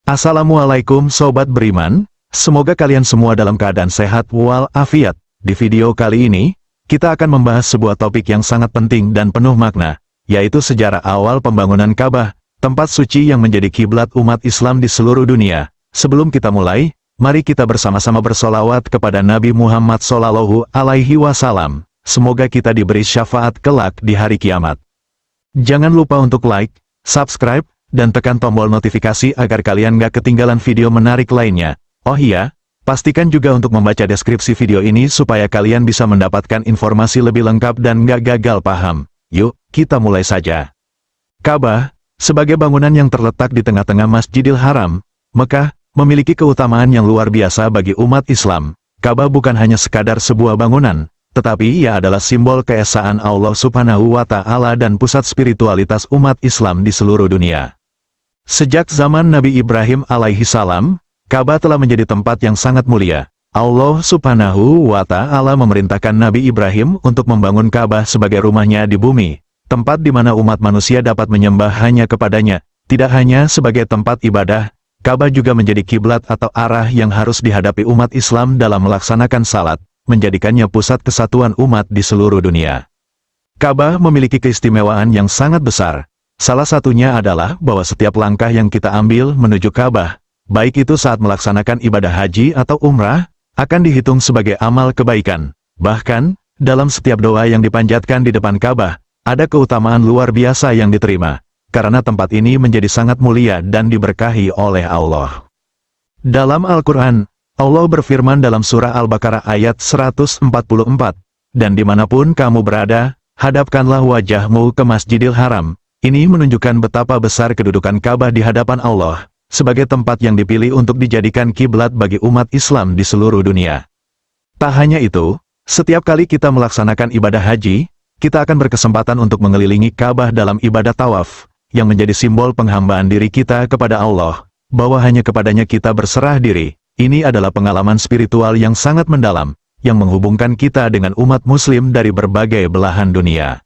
Assalamualaikum Sobat Beriman, semoga kalian semua dalam keadaan sehat walafiat. Di video kali ini, kita akan membahas sebuah topik yang sangat penting dan penuh makna, yaitu sejarah awal pembangunan Ka'bah, tempat suci yang menjadi kiblat umat Islam di seluruh dunia. Sebelum kita mulai, mari kita bersama-sama bersolawat kepada Nabi Muhammad SAW. Semoga kita diberi syafaat kelak di hari kiamat. Jangan lupa untuk like, subscribe, dan tekan tombol notifikasi agar kalian gak ketinggalan video menarik lainnya. Oh iya, pastikan juga untuk membaca deskripsi video ini supaya kalian bisa mendapatkan informasi lebih lengkap dan gak gagal paham. Yuk, kita mulai saja. Ka'bah, sebagai bangunan yang terletak di tengah-tengah Masjidil Haram, Mekah, memiliki keutamaan yang luar biasa bagi umat Islam. Ka'bah bukan hanya sekadar sebuah bangunan, tetapi ia adalah simbol keesaan Allah Subhanahu wa Ta'ala dan pusat spiritualitas umat Islam di seluruh dunia. Sejak zaman Nabi Ibrahim alaihi salam, Ka'bah telah menjadi tempat yang sangat mulia. Allah Subhanahu wa Ta'ala memerintahkan Nabi Ibrahim untuk membangun Ka'bah sebagai rumahnya di bumi, tempat di mana umat manusia dapat menyembah hanya kepadanya. Tidak hanya sebagai tempat ibadah, Ka'bah juga menjadi kiblat atau arah yang harus dihadapi umat Islam dalam melaksanakan salat, menjadikannya pusat kesatuan umat di seluruh dunia. Ka'bah memiliki keistimewaan yang sangat besar. Salah satunya adalah bahwa setiap langkah yang kita ambil menuju Ka'bah, baik itu saat melaksanakan ibadah haji atau umrah, akan dihitung sebagai amal kebaikan. Bahkan, dalam setiap doa yang dipanjatkan di depan Ka'bah, ada keutamaan luar biasa yang diterima, karena tempat ini menjadi sangat mulia dan diberkahi oleh Allah. Dalam Al-Quran, Allah berfirman dalam surah Al-Baqarah ayat 144, dan dimanapun kamu berada, hadapkanlah wajahmu ke Masjidil Haram. Ini menunjukkan betapa besar kedudukan Ka'bah di hadapan Allah, sebagai tempat yang dipilih untuk dijadikan kiblat bagi umat Islam di seluruh dunia. Tak hanya itu, setiap kali kita melaksanakan ibadah haji, kita akan berkesempatan untuk mengelilingi Ka'bah dalam ibadah tawaf, yang menjadi simbol penghambaan diri kita kepada Allah, bahwa hanya kepadanya kita berserah diri. Ini adalah pengalaman spiritual yang sangat mendalam, yang menghubungkan kita dengan umat Muslim dari berbagai belahan dunia.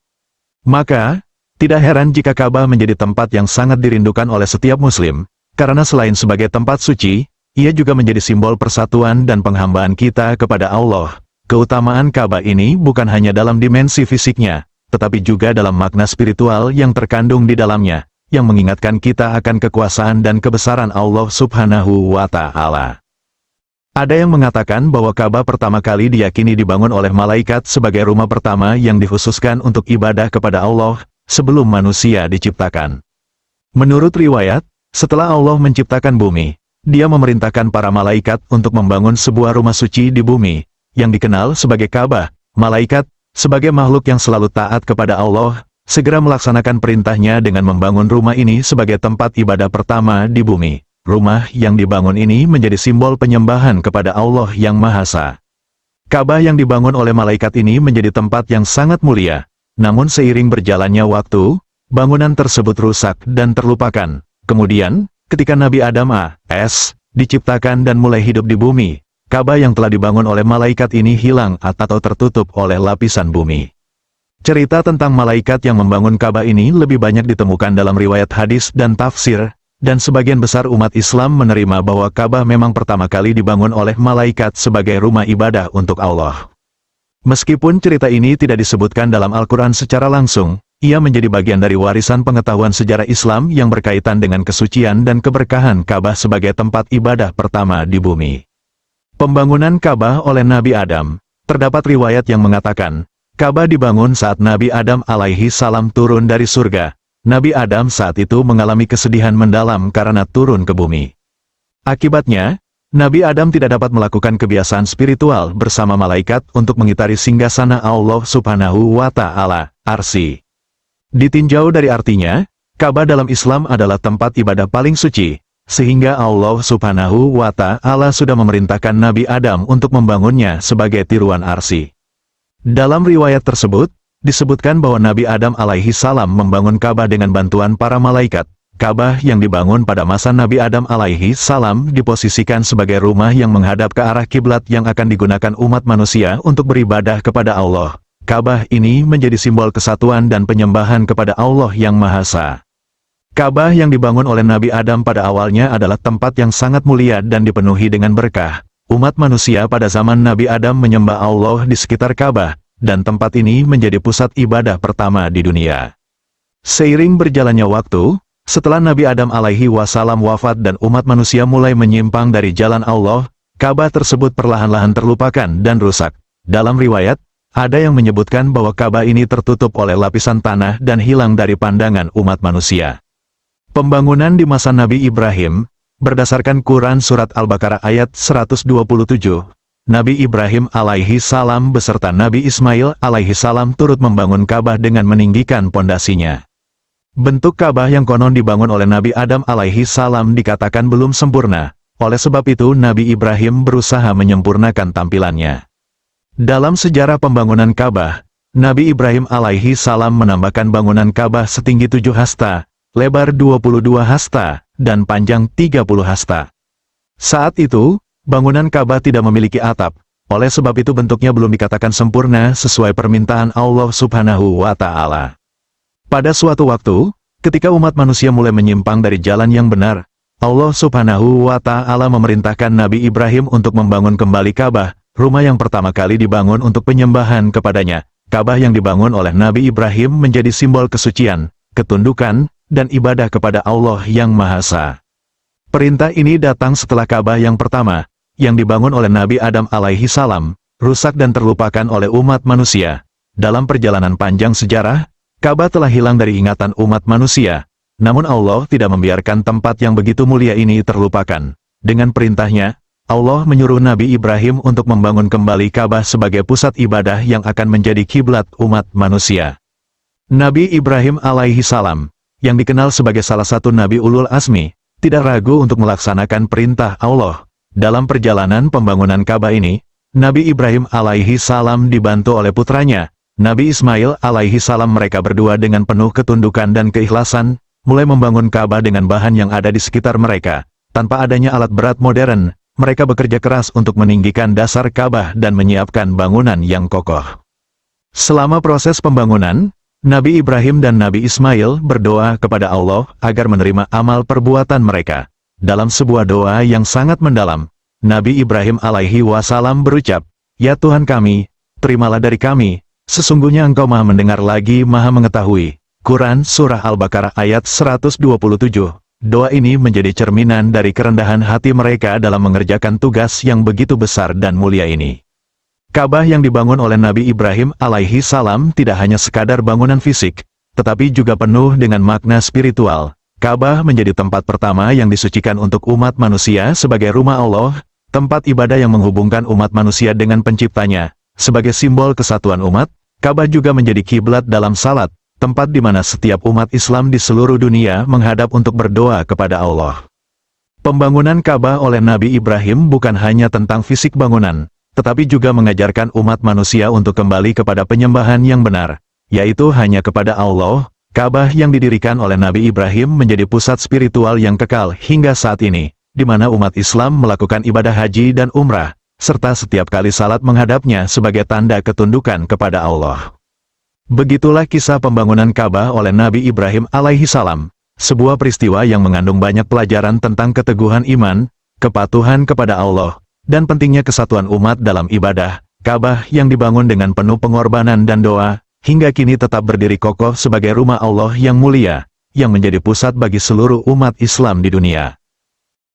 Maka, tidak heran jika Ka'bah menjadi tempat yang sangat dirindukan oleh setiap Muslim, karena selain sebagai tempat suci, ia juga menjadi simbol persatuan dan penghambaan kita kepada Allah. Keutamaan Ka'bah ini bukan hanya dalam dimensi fisiknya, tetapi juga dalam makna spiritual yang terkandung di dalamnya, yang mengingatkan kita akan kekuasaan dan kebesaran Allah Subhanahu wa Ta'ala. Ada yang mengatakan bahwa Ka'bah pertama kali diyakini dibangun oleh malaikat sebagai rumah pertama yang dikhususkan untuk ibadah kepada Allah, sebelum manusia diciptakan. Menurut riwayat, setelah Allah menciptakan bumi, Dia memerintahkan para malaikat untuk membangun sebuah rumah suci di bumi, yang dikenal sebagai Ka'bah. Malaikat, sebagai makhluk yang selalu taat kepada Allah, segera melaksanakan perintahnya dengan membangun rumah ini sebagai tempat ibadah pertama di bumi. Rumah yang dibangun ini menjadi simbol penyembahan kepada Allah yang Maha Esa. Ka'bah yang dibangun oleh malaikat ini menjadi tempat yang sangat mulia. Namun seiring berjalannya waktu, bangunan tersebut rusak dan terlupakan. Kemudian, ketika Nabi Adam a.s. diciptakan dan mulai hidup di bumi, Ka'bah yang telah dibangun oleh malaikat ini hilang atau tertutup oleh lapisan bumi. Cerita tentang malaikat yang membangun Ka'bah ini lebih banyak ditemukan dalam riwayat hadis dan tafsir, dan sebagian besar umat Islam menerima bahwa Ka'bah memang pertama kali dibangun oleh malaikat sebagai rumah ibadah untuk Allah. Meskipun cerita ini tidak disebutkan dalam Al-Quran secara langsung, ia menjadi bagian dari warisan pengetahuan sejarah Islam yang berkaitan dengan kesucian dan keberkahan Ka'bah sebagai tempat ibadah pertama di bumi. Pembangunan Ka'bah oleh Nabi Adam. Terdapat riwayat yang mengatakan, Ka'bah dibangun saat Nabi Adam alaihi salam turun dari surga. Nabi Adam saat itu mengalami kesedihan mendalam karena turun ke bumi. Akibatnya, Nabi Adam tidak dapat melakukan kebiasaan spiritual bersama malaikat untuk mengitari singgasana Allah Subhanahu wa Ta'ala, Arsy. Ditinjau dari artinya, Ka'bah dalam Islam adalah tempat ibadah paling suci, sehingga Allah Subhanahu wa Ta'ala sudah memerintahkan Nabi Adam untuk membangunnya sebagai tiruan Arsy. Dalam riwayat tersebut, disebutkan bahwa Nabi Adam alaihi salam membangun Ka'bah dengan bantuan para malaikat. Ka'bah yang dibangun pada masa Nabi Adam alaihi salam diposisikan sebagai rumah yang menghadap ke arah kiblat yang akan digunakan umat manusia untuk beribadah kepada Allah. Ka'bah ini menjadi simbol kesatuan dan penyembahan kepada Allah yang Maha Esa. Ka'bah yang dibangun oleh Nabi Adam pada awalnya adalah tempat yang sangat mulia dan dipenuhi dengan berkah. Umat manusia pada zaman Nabi Adam menyembah Allah di sekitar Ka'bah, dan tempat ini menjadi pusat ibadah pertama di dunia. Seiring berjalannya waktu, setelah Nabi Adam alaihi wasallam wafat dan umat manusia mulai menyimpang dari jalan Allah, Ka'bah tersebut perlahan-lahan terlupakan dan rusak. Dalam riwayat, ada yang menyebutkan bahwa Ka'bah ini tertutup oleh lapisan tanah dan hilang dari pandangan umat manusia. Pembangunan di masa Nabi Ibrahim, berdasarkan Quran Surat Al-Baqarah ayat 127, Nabi Ibrahim alaihi salam beserta Nabi Ismail alaihi salam turut membangun Ka'bah dengan meninggikan pondasinya. Bentuk Ka'bah yang konon dibangun oleh Nabi Adam alaihi salam dikatakan belum sempurna, oleh sebab itu Nabi Ibrahim berusaha menyempurnakan tampilannya. Dalam sejarah pembangunan Ka'bah, Nabi Ibrahim alaihi salam menambahkan bangunan Ka'bah setinggi 7 hasta, lebar 22 hasta, dan panjang 30 hasta. Saat itu, bangunan Ka'bah tidak memiliki atap, oleh sebab itu bentuknya belum dikatakan sempurna sesuai permintaan Allah Subhanahu wa Ta'ala. Pada suatu waktu, ketika umat manusia mulai menyimpang dari jalan yang benar, Allah Subhanahu wa Ta'ala memerintahkan Nabi Ibrahim untuk membangun kembali Ka'bah, rumah yang pertama kali dibangun untuk penyembahan kepadanya. Ka'bah yang dibangun oleh Nabi Ibrahim menjadi simbol kesucian, ketundukan, dan ibadah kepada Allah yang Maha Esa. Perintah ini datang setelah Ka'bah yang pertama, yang dibangun oleh Nabi Adam alaihi salam, rusak dan terlupakan oleh umat manusia. Dalam perjalanan panjang sejarah, Ka'bah telah hilang dari ingatan umat manusia, namun Allah tidak membiarkan tempat yang begitu mulia ini terlupakan. Dengan perintahnya, Allah menyuruh Nabi Ibrahim untuk membangun kembali Ka'bah sebagai pusat ibadah yang akan menjadi kiblat umat manusia. Nabi Ibrahim alaihi salam, yang dikenal sebagai salah satu Nabi Ulul Azmi, tidak ragu untuk melaksanakan perintah Allah. Dalam perjalanan pembangunan Ka'bah ini, Nabi Ibrahim alaihi salam dibantu oleh putranya, Nabi Ismail alaihi salam. Mereka berdua dengan penuh ketundukan dan keikhlasan, mulai membangun Ka'bah dengan bahan yang ada di sekitar mereka. Tanpa adanya alat berat modern, mereka bekerja keras untuk meninggikan dasar Ka'bah dan menyiapkan bangunan yang kokoh. Selama proses pembangunan, Nabi Ibrahim dan Nabi Ismail berdoa kepada Allah agar menerima amal perbuatan mereka. Dalam sebuah doa yang sangat mendalam, Nabi Ibrahim alaihi wasallam berucap, "Ya Tuhan kami, terimalah dari kami, sesungguhnya Engkau Maha Mendengar lagi Maha Mengetahui." Quran Surah Al-Baqarah ayat 127. Doa ini menjadi cerminan dari kerendahan hati mereka dalam mengerjakan tugas yang begitu besar dan mulia ini. Ka'bah yang dibangun oleh Nabi Ibrahim alaihi salam tidak hanya sekadar bangunan fisik, tetapi juga penuh dengan makna spiritual. Ka'bah menjadi tempat pertama yang disucikan untuk umat manusia sebagai rumah Allah, tempat ibadah yang menghubungkan umat manusia dengan penciptanya. Sebagai simbol kesatuan umat, Ka'bah juga menjadi kiblat dalam salat, tempat di mana setiap umat Islam di seluruh dunia menghadap untuk berdoa kepada Allah. Pembangunan Ka'bah oleh Nabi Ibrahim bukan hanya tentang fisik bangunan, tetapi juga mengajarkan umat manusia untuk kembali kepada penyembahan yang benar, yaitu hanya kepada Allah. Ka'bah yang didirikan oleh Nabi Ibrahim menjadi pusat spiritual yang kekal hingga saat ini, di mana umat Islam melakukan ibadah haji dan umrah, serta setiap kali salat menghadapnya sebagai tanda ketundukan kepada Allah. Begitulah kisah pembangunan Ka'bah oleh Nabi Ibrahim alaihi salam, sebuah peristiwa yang mengandung banyak pelajaran tentang keteguhan iman, kepatuhan kepada Allah, dan pentingnya kesatuan umat dalam ibadah. Ka'bah yang dibangun dengan penuh pengorbanan dan doa, hingga kini tetap berdiri kokoh sebagai rumah Allah yang mulia, yang menjadi pusat bagi seluruh umat Islam di dunia.